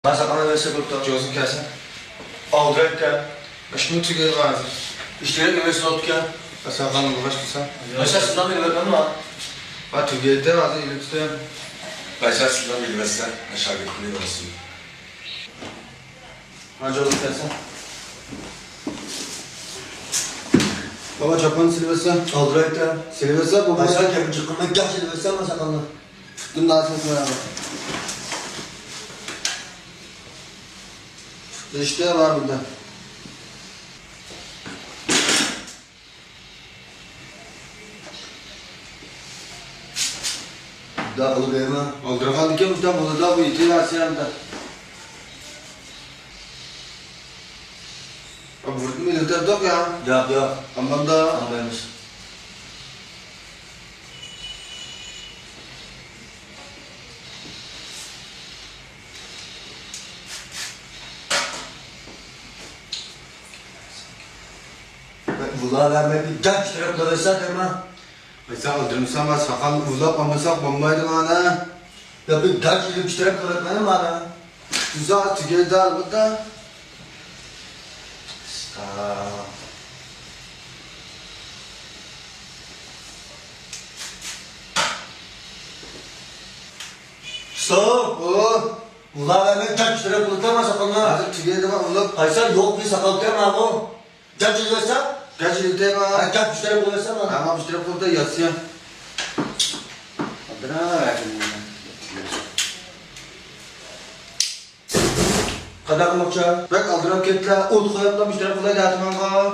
Ben sakana verse kurtar. Gözün kesin. Aldırık gel. İşini tügeli vardı. İşlerin üniversite olduk ya. Sakalını uğraştırsan. Mesela sınavı vermem mi? Ha tügeli de vardı, ili tutayım. Başarısından bilmezsen aşağı gitmeyi olsun. Hacı olduk gelsen. Baba çapanı siliversen. Aldırık gel. Siliversen baba. Ben sen kevin çıkkınlık gel şimdi versen ben sakalını. Tuttum daha çok var abi. İşte var burada. Daha kılı verme. Aldırakan diken usta bunu da bu iti versiyonda. Abi vurdun mu ilikten tok ya? Yok. Aman da. Tamam vermiş. Vula vermek bir gel işte yapıda versen verme. Mesela aldırmışsan ben sakal uzak amasak bombaydı bana. Ya bir gel işte işte yapıda vermedim bana. Güzel tügeli de al burada. Stop! Oo. Vula vermek gel işte yapıda verme sakalını. Hadi tügeli de var ulap. Aysel yok bir sakal verme bu. Gel işte versen. Kaç ilikten var? Gel işte yapıda versen bana. Ama işte burada yasıyor. Adına verdim. Kadar mı bakacağım? Bak aldıram ketler, ot koyup da müşteri kolay dağıtman kal.